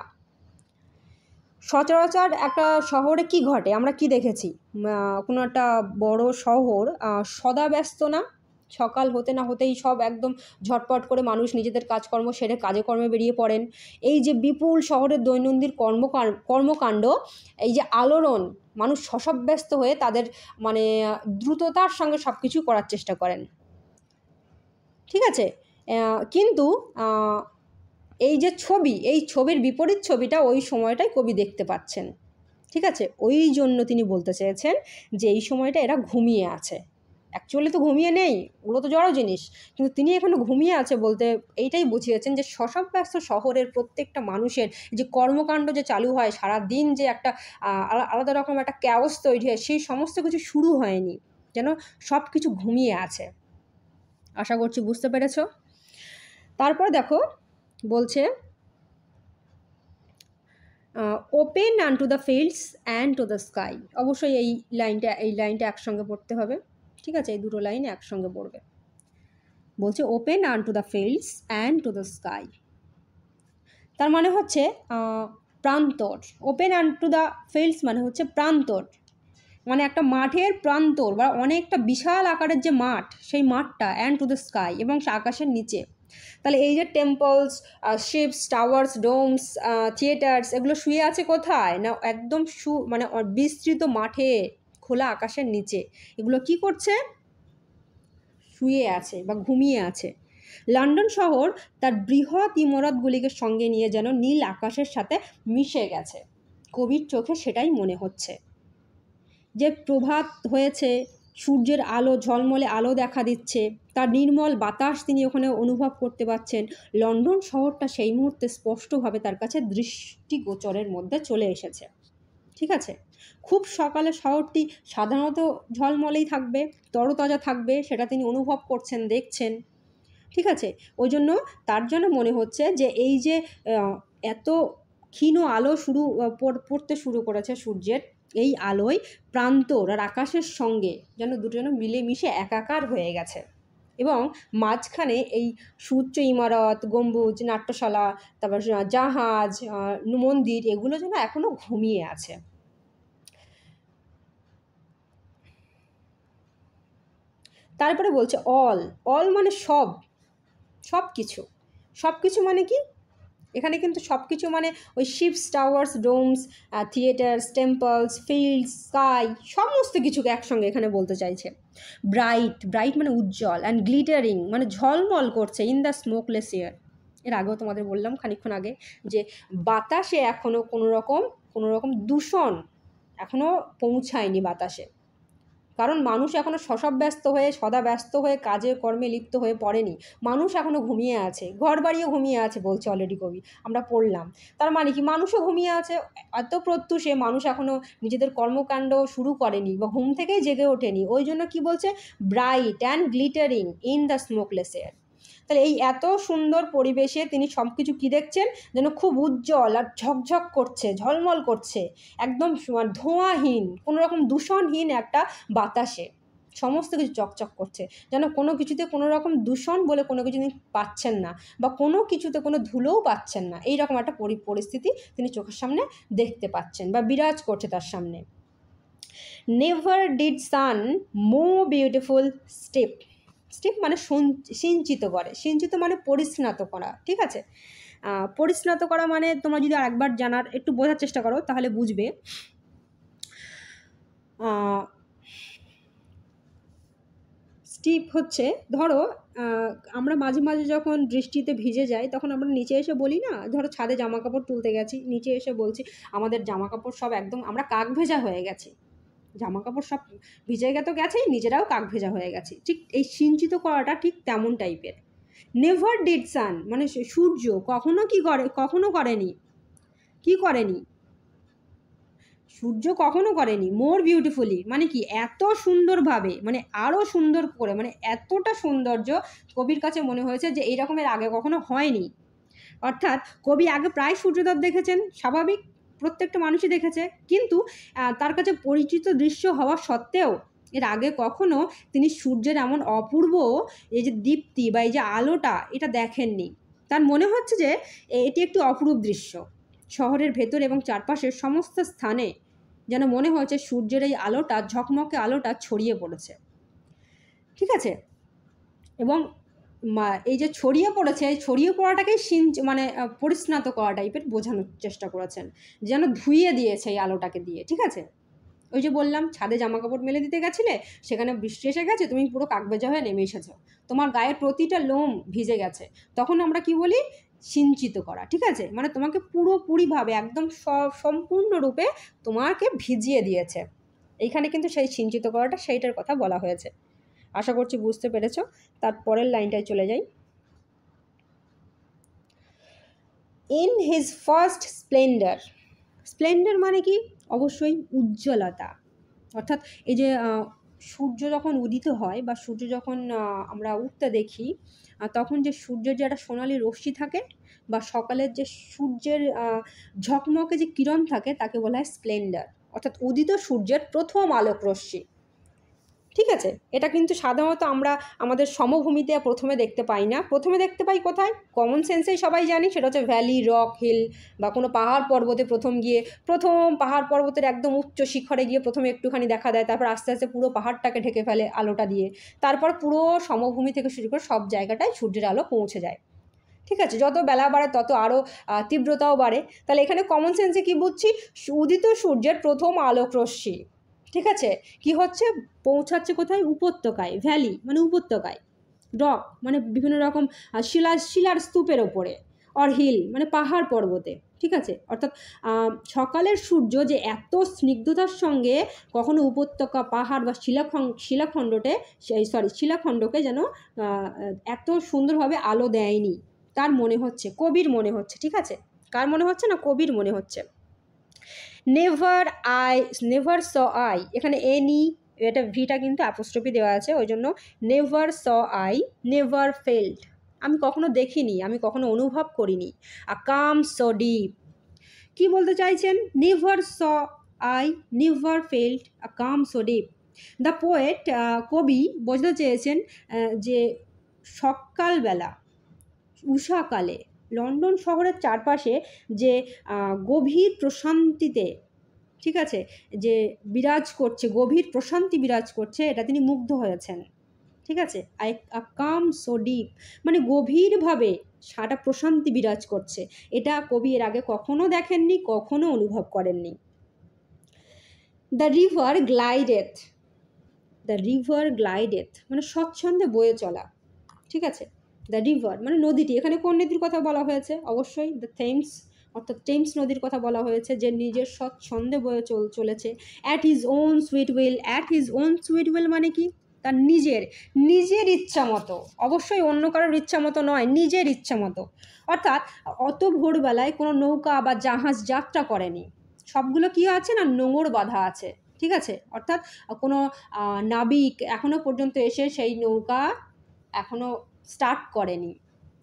সচরাচর একটা শহরে কি ঘটে, আমরা কি দেখেছি, কোনো একটা বড় শহর সদা ব্যস্ত না, সকাল হতে না হতেই সব একদম ঝটপট করে মানুষ নিজেদের কাজকর্ম সেরে কাজে কর্মে বেরিয়ে পড়েন। এই যে বিপুল শহরের দৈনন্দিন কর্মকাণ্ড, এই যে আলোড়ন, মানুষ শশব্যস্ত হয়ে তাদের মানে দ্রুততার সঙ্গে সব কিছু করার চেষ্টা করেন, ঠিক আছে। কিন্তু এই যে ছবি, এই ছবির বিপরীত ছবিটা ওই সময়টাই কবি দেখতে পাচ্ছেন, ঠিক আছে। ওই জন্য তিনি বলতে চেয়েছেন যে এই সময়টা এরা ঘুমিয়ে আছে। অ্যাকচুয়ালি তো ঘুমিয়ে নেই, ওগুলো তো জড় জিনিস, কিন্তু তিনি এখানে ঘুমিয়ে আছে বলতে এইটাই বুঝিয়েছেন যে শশব্যস্ত শহরের প্রত্যেকটা মানুষের যে কর্মকাণ্ড যে চালু হয় সারাদিন, যে একটা আলাদা রকম একটা ক্যাওস তৈরি হয়, সেই সমস্ত কিছু শুরু হয়নি, যেন সব কিছু ঘুমিয়ে আছে। আশা করছি বুঝতে পেরেছ। তারপর দেখো বলছে open আনটু the fields and to the sky. অবশ্যই এই লাইনটা একসঙ্গে পড়তে হবে। ঠিক আছে, এই দুটো লাইন একসঙ্গে পড়বে। বলছে open আনটু the fields and to the sky, তার মানে হচ্ছে প্রান্তর। ওপেন আনটু দ্য ফিল্ডস মানে হচ্ছে প্রান্তর, মানে একটা মাঠের প্রান্তর বা অনেকটা বিশাল আকারের যে মাঠ, সেই মাঠটা, অ্যান্ড টু দ্য স্কাই এবং আকাশের নিচে। তাহলে এই যে temples, ships, towers, domes, theatres, এগুলো শুয়ে আছে কোথায় না একদম মানে বিস্তৃত মাঠে, খোলা আকাশের নিচে। এগুলো কি করছে? শুয়ে আছে বা ঘুমিয়ে আছে। লন্ডন শহর তার বৃহৎ ইমারতগুলিকে সঙ্গে নিয়ে যেন নীল আকাশের সাথে মিশে গেছে। কবির চোখে সেটাই মনে হচ্ছে, যে প্রভাত হয়েছে, সূর্যের আলো, ঝলমলে আলো দেখা দিচ্ছে, তার নির্মল বাতাস তিনি ওখানে অনুভব করতে পাচ্ছেন। লন্ডন শহরটা সেই মুহূর্তে স্পষ্টভাবে তার কাছে দৃষ্টিগোচরের মধ্যে চলে এসেছে। ঠিক আছে, খুব সকালে শহরটি সাধারণত ঝলমলেই থাকবে, তরতাজা থাকবে, সেটা তিনি অনুভব করছেন, দেখছেন। ঠিক আছে, ওই জন্য তার জন্য মনে হচ্ছে যে এই যে এত ক্ষীণ আলো পড়তে শুরু করেছে সূর্যের, এই আলোয় প্রান্তর আর আকাশের সঙ্গে যেন দুটো যেন মিলেমিশে একাকার হয়ে গেছে, এবং মাঝখানে এই সুউচ্চ ইমারত, গম্বুজ, নাট্যশালা, তারপর জাহাজ, মন্দির, এগুলো যেন এখনো ঘুমিয়ে আছে। তারপরে বলছে অল, অল মানে সব, সব কিছু। সব কিছু মানে কি? এখানে কিন্তু সব কিছু মানে ওই ships, towers, domes, theatres, temples, fields, sky, সমস্ত কিছুকে একসঙ্গে এখানে বলতে চাইছে। ব্রাইট, ব্রাইট মানে উজ্জ্বল, অ্যান্ড গ্লিটারিং মানে ঝলমল করছে, ইন দ্য স্মোকলেস এয়ার। এর আগেও তোমাদের বললাম খানিকক্ষণ আগে যে বাতাসে এখনও কোনো রকম দূষণ এখনও পৌঁছায়নি বাতাসে, কারণ মানুষ এখনও ব্যস্ত হয়ে, সদা ব্যস্ত হয়ে কাজে কর্মে লিপ্ত হয়ে পড়েনি। মানুষ এখনও ঘুমিয়ে আছে, ঘর বাড়িও ঘুমিয়ে আছে বলছে অলরেডি কবি, আমরা পড়লাম। তার মানে কি? মানুষও ঘুমিয়ে আছে, এত প্রত্যুষে মানুষ এখনও নিজেদের কর্মকাণ্ড শুরু করেনি বা ঘুম থেকেই জেগে ওঠেনি। ওই জন্য কি বলছে? Bright and glittering in the smokeless air. তাহলে এই এত সুন্দর পরিবেশে তিনি সব কিছু কী দেখছেন? যেন খুব উজ্জ্বল আর ঝকঝক করছে, ঝলমল করছে, একদম ধোঁয়াহীন, কোনো রকম দূষণহীন একটা বাতাসে সমস্ত কিছু চকচক করছে, যেন কোনো কিছুতে কোনো রকম দূষণ বলে কোনো কিছু তিনি পাচ্ছেন না, বা কোনো কিছুতে কোনো ধুলোও পাচ্ছেন না। এইরকম একটা পরিস্থিতি তিনি চোখের সামনে দেখতে পাচ্ছেন বা বিরাজ করছে তার সামনে। Never did sun more beautiful steep, steep মানে সিঞ্চিত করে, সিঞ্চিত মানে পরিস্নাত করা। ঠিক আছে, পরিস্নাত করা মানে তোমরা যদি আরেকবার জানার একটু বোঝার চেষ্টা করো তাহলে বুঝবে। স্টিপ হচ্ছে, ধরো আমরা মাঝে মাঝে যখন বৃষ্টিতে ভিজে যাই তখন আমরা নিচে এসে বলি না, ধরো ছাদে জামা কাপড় তুলতে গেছি, নিচে এসে বলছি আমাদের জামা কাপড় সব একদম আমরা কাক ভেজা হয়ে গেছি, জামা কাপড় সব ভিজে তো গেছেই, নিজেরাও কাক ভেজা হয়ে গেছি। ঠিক এই সিঞ্চিত করাটা ঠিক তেমন টাইপের। নেভার ডিড সান মানে সূর্য কখনো করেনি, কি করেনি? সূর্য কখনো করেনি। মোর বিউটিফুলি মানে কি? এত সুন্দরভাবে, মানে আরও সুন্দর করে, মানে এতটা সৌন্দর্য কবির কাছে মনে হয়েছে যে এই রকমের আগে কখনো হয়নি। অর্থাৎ কবি আগে প্রায় সূর্যোদয় দেখেছেন, স্বাভাবিক, প্রত্যেকটা মানুষই দেখেছে, কিন্তু তার কাছে পরিচিত দৃশ্য হওয়া সত্ত্বেও এর আগে কখনো তিনি সূর্যের এমন অপূর্ব এই যে দীপ্তি বা এই যে আলোটা, এটা দেখেননি। তার মনে হচ্ছে যে এটি একটি অপরূপ দৃশ্য। শহরের ভেতর এবং চারপাশের সমস্ত স্থানে যেন মনে হয়েছে সূর্যের এই আলোটা, ঝকমকে আলোটা ছড়িয়ে পড়েছে। ঠিক আছে, এবং এই যে ছড়িয়ে পড়েছে, এই ছড়িয়ে পড়াটাকেই মানে পরিস্নাত করা টাইপের বোঝানোর চেষ্টা করেছেন, যেন ধুইয়ে দিয়েছে এই আলোটাকে দিয়ে। ঠিক আছে, ওই যে বললাম ছাদে জামা কাপড় মেলে দিতে গেছিলে, সেখানে বৃষ্টি এসে গেছে, তুমি পুরো কাকভেজা হয়ে নেমে এসেছো, তোমার গায়ের প্রতিটা লোম ভিজে গেছে, তখন আমরা কি বলি? সিঞ্চিত করা। ঠিক আছে, মানে তোমাকে পুরোপুরিভাবে একদম সম্পূর্ণরূপে তোমাকে ভিজিয়ে দিয়েছে। এইখানে কিন্তু সেই সিঞ্চিত করাটা, সেইটার কথা বলা হয়েছে। আশা করছি বুঝতে পেরেছো। তার পরের লাইনটায় চলে যাই। In his first Splendor, Splendor মানে কি? অবশ্যই উজ্জ্বলতা। অর্থাৎ এই যে সূর্য যখন উদিত হয় বা সূর্য যখন আমরা উঠতে দেখি, তখন যে সূর্যের যে একটা সোনালি রশ্মি থাকে বা সকালের যে সূর্যের ঝকমকে যে কিরণ থাকে, তাকে বলা হয় স্প্লেন্ডার, অর্থাৎ উদিত সূর্যের প্রথম আলোক রশ্মি। ঠিক আছে, এটা কিন্তু সাধারণত আমরা আমাদের সমভূমিতে প্রথমে দেখতে পাই না, প্রথমে দেখতে পাই কোথায়? কমন সেন্সেই সবাই জানি, সেটা হচ্ছে ভ্যালি, রক, হিল বা কোনো পাহাড় পর্বতে প্রথম পাহাড় পর্বতের একদম উচ্চ শিখরে গিয়ে প্রথমে একটুখানি দেখা দেয়, তারপর আস্তে আস্তে পুরো পাহাড়টাকে ঢেকে ফেলে আলোটা দিয়ে, তারপর পুরো সমভূমি থেকে শুরু করে সব জায়গাটায় সূর্যের আলো পৌঁছে যায়। ঠিক আছে, যত বেলা বাড়ে তত আরও তীব্রতাও বাড়ে। তাহলে এখানে কমন সেন্সে কী বুঝছি? উদিত সূর্যের প্রথম আলোক রশ্মি, ঠিক আছে, কি হচ্ছে? পৌঁছাচ্ছে কোথায়? উপত্যকায়। ভ্যালি মানে উপত্যকায়, রক মানে বিভিন্ন রকম শিলার স্তূপের ওপরে, অর হিল মানে পাহাড় পর্বতে। ঠিক আছে, অর্থাৎ সকালের সূর্য যে এত স্নিগ্ধতার সঙ্গে কখনো উপত্যকা, পাহাড় বা শিলাখণ্ডকে যেন এত সুন্দরভাবে আলো দেয়নি, তার মনে হচ্ছে, কবির মনে হচ্ছে। ঠিক আছে, কার মনে হচ্ছে? না, কবির মনে হচ্ছে। নেভার স আই, এখানে এনি, এটা ভিটা কিন্তু অ্যাপোস্ট্রফি দেওয়া আছে, ওই জন্য never saw I, never felt, আমি কখনো দেখিনি, আমি কখনো অনুভব করিনি। আ কাম সো ডিপ, কী বলতে চাইছেন? Never saw I, never felt a calm so deep. The poet, কবি বোঝাতে চেয়েছেন যে সকালবেলা, উষাকালে লন্ডন শহরের চারপাশে যে গভীর প্রশান্তিতে, ঠিক আছে, যে বিরাজ করছে, গভীর প্রশান্তি বিরাজ করছে, এটা তিনি মুগ্ধ হয়েছেন। ঠিক আছে, আ কাম সো ডিপ মানে গভীরভাবে সারা প্রশান্তি বিরাজ করছে, এটা কবি এর আগে কখনো দেখেননি, কখনো অনুভব করেননি। দ্য রিভার গ্লাইডেথ, দ্য রিভার গ্লাইডেথ মানে স্বচ্ছন্দে বয়ে চলা। ঠিক আছে, দ্য রিভার মানে নদীটি, এখানে কোন নদীর কথা বলা হয়েছে? অবশ্যই দ্য থেমস, অর্থাৎ টেমস নদীর কথা বলা হয়েছে, যে নিজের স্বচ্ছন্দে বয়ে চলেছে। At his own sweet will, at his own sweet will মানে কি? তার নিজের ইচ্ছা মতো, অবশ্যই অন্য কারোর ইচ্ছা মতো নয়, নিজের ইচ্ছা মতো। অর্থাৎ অত ভোরবেলায় কোনো নৌকা বা জাহাজ যাত্রা করেনি, সবগুলো কী আছে না, নোঙর বাঁধা আছে। ঠিক আছে, অর্থাৎ কোনো নাবিক এখনও পর্যন্ত এসে সেই নৌকা এখনও স্টার্ট করেনি।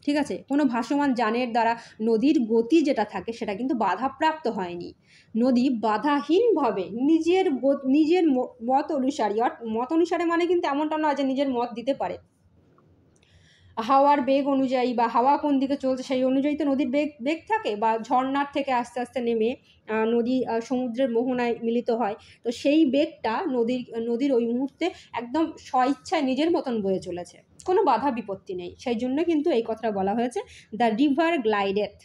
ঠিক আছে, কোনো ভাসমান যানের দ্বারা নদীর গতি যেটা থাকে সেটা কিন্তু বাধাপ্রাপ্ত হয়নি। নদী বাধাহীনভাবে নিজের মত অনুসারে মানে কিন্তু এমনটা নয় যে নিজের মত দিতে পারে, হাওয়ার বেগ অনুযায়ী বা হাওয়া কোন দিকে চলছে সেই অনুযায়ী তো নদীর বেগ থাকে, বা ঝর্নার থেকে আস্তে আস্তে নেমে নদী সমুদ্রের মোহনায় মিলিত হয়, তো সেই বেগটা নদীর ওই মুহূর্তে একদম স্বইচ্ছায় নিজের মতন বয়ে চলেছে, কোনো বাধা বিপত্তি নেই। সেই জন্য কিন্তু এই কথাটা বলা হয়েছে, দ্য রিভার গ্লাইডেথ,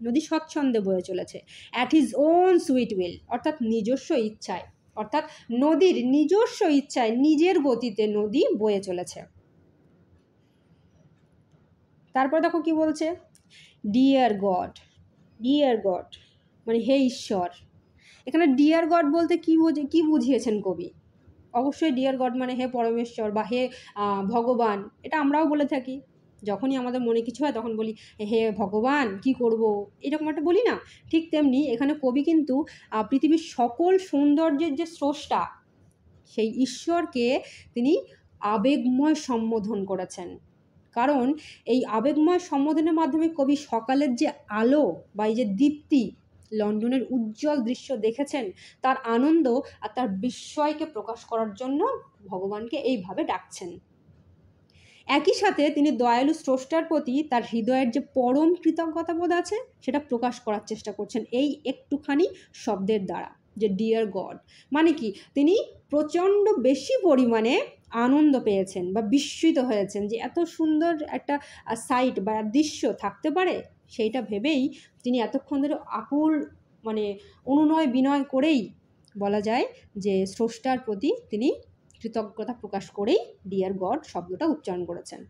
নদী স্বচ্ছন্দে বয়ে চলেছে। At his own sweet will অর্থাৎ নিজস্ব ইচ্ছায়, অর্থাৎ নদীর নিজস্ব ইচ্ছায়, নিজের গতিতে নদী বয়ে চলেছে। তারপর দেখো কি বলছে, ডিয়ার গড মানে হে ঈশ্বর। এখানে ডিয়ার গড বলতে কি বুঝিয়েছেন কবি? অবশ্যই ডিয়ার গড মানে হে পরমেশ্বর বা হে ভগবান, এটা আমরাও বলে থাকি, যখনই আমাদের মনে কিছু হয় তখন বলি হে ভগবান কি করব, এরকম একটা বলি না? ঠিক তেমনি এখানে কবি কিন্তু পৃথিবীর সকল সৌন্দর্যের যে স্রষ্টা, সেই ঈশ্বরকে তিনি আবেগময় সম্বোধন করেছেন। কারণ এই আবেগময় সম্বোধনের মাধ্যমে কবি সকালের যে আলো বা এই যে দীপ্তি, লন্ডনের উজ্জ্বল দৃশ্য দেখেছেন, তার আনন্দ আর তার বিস্ময়কে প্রকাশ করার জন্য ভগবানকে এইভাবে ডাকছেন। একই সাথে তিনি দয়ালু স্রষ্টার প্রতি তার হৃদয়ের যে পরম কৃতজ্ঞতাবোধ আছে সেটা প্রকাশ করার চেষ্টা করছেন এই একটুখানি শব্দের দ্বারা, যে ডিয়ার গড মানে কি? তিনি প্রচণ্ড বেশি পরিমাণে আনন্দ পেয়েছেন বা বিস্মিত হয়েছেন যে এত সুন্দর একটা সাইট বা দৃশ্য থাকতে পারে, সেইটা ভেবেই তিনি এতক্ষণ ধরে আকুল মানে অনুনয় বিনয় করেই বলা যায় যে স্রষ্টার প্রতি তিনি কৃতজ্ঞতা প্রকাশ করেই ডিয়ার গড শব্দটা উচ্চারণ করেছেন।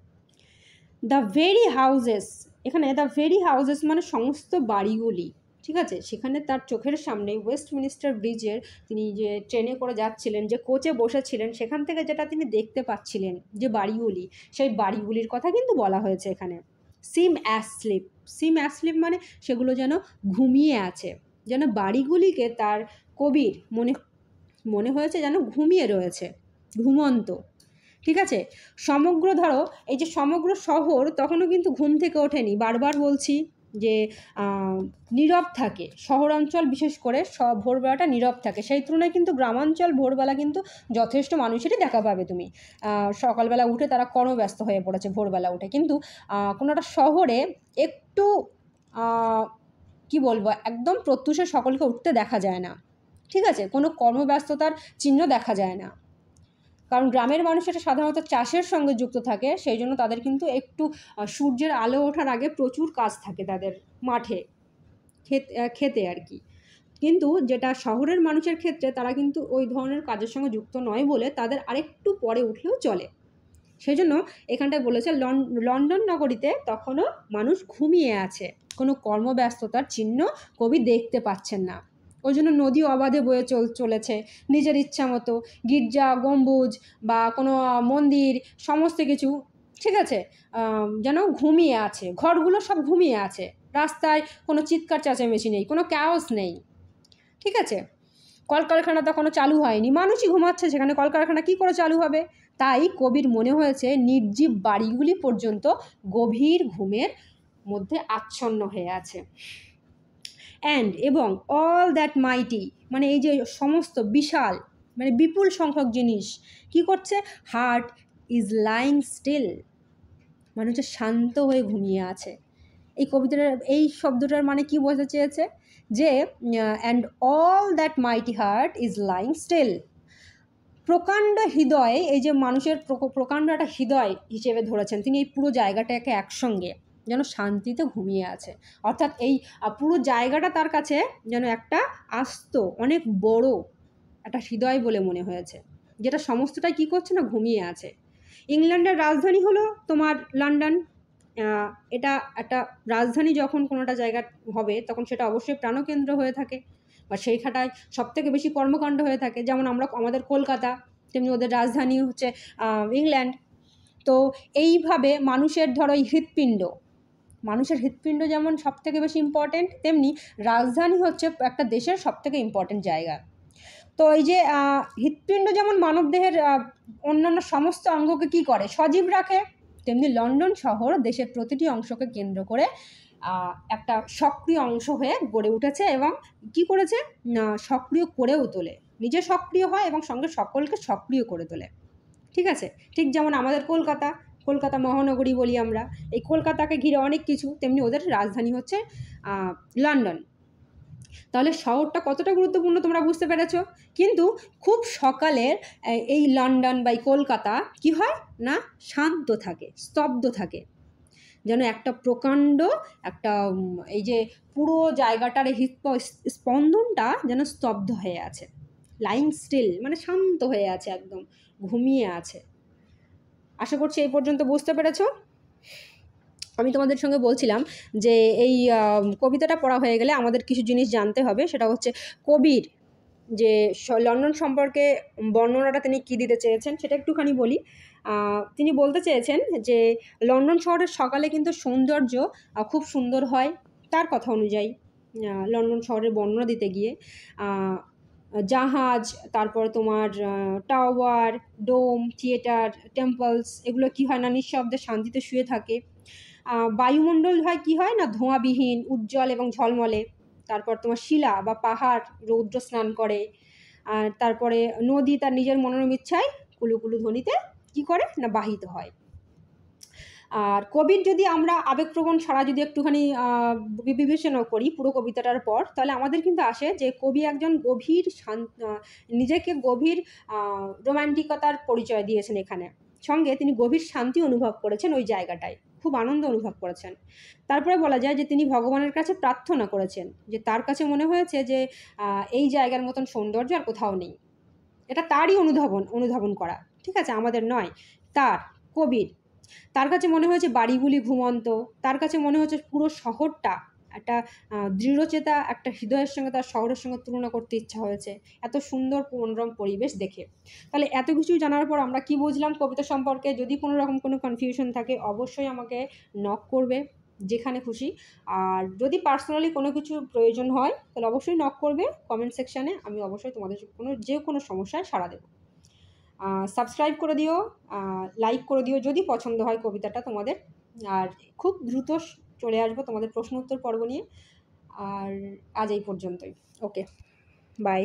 দ্য ভেরি হাউজেস, এখানে দ্য ভেরি হাউজেস মানে সমস্ত বাড়িগুলি। ঠিক আছে, সেখানে তার চোখের সামনে ওয়েস্টমিনিস্টার ব্রিজের তিনি যে ট্রেনে করে যাচ্ছিলেন, যে কোচে বসেছিলেন, সেখান থেকে যেটা তিনি দেখতে পাচ্ছিলেন যে বাড়িগুলি, সেই বাড়িগুলির কথা কিন্তু বলা হয়েছে এখানে। সিম অ্যাসলিপ মানে সেগুলো যেন ঘুমিয়ে আছে, যেন বাড়িগুলিকে তার কবির মনে হয়েছে যেন ঘুমিয়ে রয়েছে, ঘুমন্ত। ঠিক আছে, সমগ্র ধরো এই যে সমগ্র শহর তখনও কিন্তু ঘুম থেকে ওঠেনি, বারবার বলছি যে নীরব থাকে, শহরাঞ্চল বিশেষ করে ভোরবেলাটা নীরব থাকে, সেই তুলনায় কিন্তু গ্রামাঞ্চল ভোরবেলা কিন্তু যথেষ্ট মানুষেরই দেখা পাবে তুমি। সকালবেলা উঠে তারা কর্মব্যস্ত হয়ে পড়েছে ভোরবেলা উঠে, কিন্তু কোনো একটা শহরে একটু কি বলবো, একদম প্রত্যুষে সকলকে উঠতে দেখা যায় না, ঠিক আছে, কোনো কর্মব্যস্ততার চিহ্ন দেখা যায় না। কারণ গ্রামের মানুষেরা সাধারণত চাষের সঙ্গে যুক্ত থাকে, সেই জন্য তাদের কিন্তু একটু সূর্যের আলো ওঠার আগে প্রচুর কাজ থাকে তাদের মাঠে, খেতে আর কি। কিন্তু যেটা শহরের মানুষের ক্ষেত্রে, তারা কিন্তু ওই ধরনের কাজের সঙ্গে যুক্ত নয় বলে তাদের আরেকটু পরে উঠলেও চলে। সেই জন্য এখানটায় বলেছে লন্ডন নগরীতে তখনও মানুষ ঘুমিয়ে আছে, কোনো কর্মব্যস্ততার চিহ্ন কবি দেখতে পাচ্ছেন না। ওই জন্য নদী অবাধে বয়ে চলেছে নিজের ইচ্ছা মতো, গির্জা গম্বুজ বা কোনো মন্দির সমস্ত কিছু, ঠিক আছে, যেন ঘুমিয়ে আছে, ঘরগুলো সব ঘুমিয়ে আছে, রাস্তায় কোনো চিৎকার চেঁচামেচি নেই, কোনো ক্যাওস নেই, ঠিক আছে। কলকারখানা তখনও চালু হয়নি, মানুষই ঘুমাচ্ছে, সেখানে কলকারখানা কী করে চালু হবে? তাই কবির মনে হয়েছে নির্জীব বাড়িগুলি পর্যন্ত গভীর ঘুমের মধ্যে আচ্ছন্ন হয়ে আছে। এবং অল দ্যাট মাইটি, মানে এই যে সমস্ত বিশাল, মানে বিপুল সংখ্যক জিনিস কি করছে? হার্ট ইজ লাইং স্টিল, মানে হচ্ছে শান্ত হয়ে ঘুমিয়ে আছে। এই কবিতার এই শব্দটার মানে কি বোঝাতে চেয়েছে? যে and all that mighty heart is lying still, প্রকাণ্ড হৃদয়, এই যে মানুষের প্রকাণ্ড একটা হৃদয় হিসেবে ধরেছেন তিনি এই পুরো জায়গাটাকে একসঙ্গে, যেন শান্তিতে ঘুমিয়ে আছে। অর্থাৎ এই পুরো জায়গাটা তার কাছে যেন একটা আস্ত অনেক বড় একটা হৃদয় বলে মনে হয়েছে, যেটা সমস্তটাই কী করছে না, ঘুমিয়ে আছে। ইংল্যান্ডের রাজধানী হলো তোমার লন্ডন। এটা একটা রাজধানী যখন কোনোটা জায়গা হবে, তখন সেটা অবশ্যই প্রাণকেন্দ্র হয়ে থাকে, বা সেইখানটায় সবথেকে বেশি কর্মকাণ্ড হয়ে থাকে। যেমন আমাদের কলকাতা, তেমনি ওদের রাজধানী হচ্ছে ইংল্যান্ড। তো এইভাবে মানুষের ধরো এই মানুষের হৃৎপিণ্ড যেমন সবথেকে বেশি ইম্পর্টেন্ট, তেমনি রাজধানী হচ্ছে একটা দেশের সবথেকে ইম্পর্টেন্ট জায়গা। তো এই যে হৃৎপিণ্ড যেমন মানবদেহের অন্যান্য সমস্ত অঙ্গকে কী করে, সজীব রাখে, তেমনি লন্ডন শহর দেশের প্রতিটি অংশকে কেন্দ্র করে একটা সক্রিয় অংশ হয়ে গড়ে উঠেছে, এবং কি করেছে, সক্রিয় করেও তোলে, নিজে সক্রিয় হয় এবং সঙ্গে সকলকে সক্রিয় করে তোলে, ঠিক আছে। ঠিক যেমন আমাদের কলকাতা মহানগরী বলি আমরা, এই কলকাতাকে ঘিরে অনেক কিছু, তেমনি ওদের রাজধানী হচ্ছে লন্ডন। তাহলে শহরটা কতটা গুরুত্বপূর্ণ তোমরা বুঝতে পেরেছো। কিন্তু খুব সকালের এই লন্ডন বা কলকাতা কি হয় না, শান্ত থাকে, স্তব্ধ থাকে, যেন একটা প্রকাণ্ড একটা এই যে পুরো জায়গাটার স্পন্দনটা যেন স্তব্ধ হয়ে আছে, লাইং স্টিল, মানে শান্ত হয়ে আছে, একদম ঘুমিয়ে আছে। আশা করছি এই পর্যন্ত বুঝতে পেরেছো। আমি তোমাদের সঙ্গে বলছিলাম যে এই কবিতাটা পড়া হয়ে গেলে আমাদের কিছু জিনিস জানতে হবে, সেটা হচ্ছে কবির যে লন্ডন সম্পর্কে বর্ণনাটা তিনি কী দিতে চেয়েছেন সেটা একটুখানি বলি। তিনি বলতে চেয়েছেন যে লন্ডন শহরের সকালে কিন্তু সৌন্দর্য খুব সুন্দর হয়, তার কথা অনুযায়ী লন্ডন শহরের বর্ণনা দিতে গিয়ে জাহাজ, তারপর তোমার টাওয়ার, ডোম, থিয়েটার, টেম্পলস, এগুলো কি হয় না, নিঃশব্দে শান্তিতে শুয়ে থাকে। বায়ুমণ্ডল হয় কি হয় না, ধোঁয়াবিহীন, উজ্জ্বল এবং ঝলমলে। তারপর তোমার শিলা বা পাহাড় রৌদ্র স্নান করে। আর তারপরে নদী তার নিজের মনোরম ইচ্ছায় কুলুকুলু ধ্বনিতে কি করে না, বাহিত হয়। আর কবির যদি আমরা আবেগপ্রবণ ছাড়া যদি একটুখানি বিবেচনা করি পুরো কবিতাটার পর, তাহলে আমাদের কিন্তু আসে যে কবি একজন গভীর নিজেকে গভীর রোম্যান্টিকতার পরিচয় দিয়েছেন এখানে, সঙ্গে তিনি গভীর শান্তি অনুভব করেছেন ওই জায়গাটায়, খুব আনন্দ অনুভব করেছেন। তারপরে বলা যায় যে তিনি ভগবানের কাছে প্রার্থনা করেছেন, যে তার কাছে মনে হয়েছে যে এই জায়গার মতন সৌন্দর্য আর কোথাও নেই। এটা তারই অনুধাবন করা, ঠিক আছে, আমাদের নয়, কবির। তার কাছে মনে হয়েছে বাড়িগুলি ঘুমন্ত, তার কাছে মনে হচ্ছে পুরো শহরটা একটা দৃঢ়চেতা একটা হৃদয়ের সঙ্গে তার শহরের সঙ্গে তুলনা করতে ইচ্ছা হয়েছে, এত সুন্দর মনোরম পরিবেশ দেখে। তাহলে এত কিছু জানার পর আমরা কি বুঝলাম কবিতা সম্পর্কে? যদি কোনো রকম কোনো কনফিউশন থাকে অবশ্যই আমাকে নক করবে যেখানে খুশি। আর যদি পার্সোনালি কোনো কিছু প্রয়োজন হয় তাহলে অবশ্যই নক করবে কমেন্ট সেকশানে, আমি অবশ্যই তোমাদের যে কোনো সমস্যায় সাড়া দেবো। সাবস্ক্রাইব করে দিও, লাইক করে দিও যদি পছন্দ হয় কবিতাটা তোমাদের। আর খুব দ্রুত চলে আসবো তোমাদের প্রশ্ন উত্তর পর্ব নিয়ে। আর আজ এই পর্যন্তই। ওকে, বাই।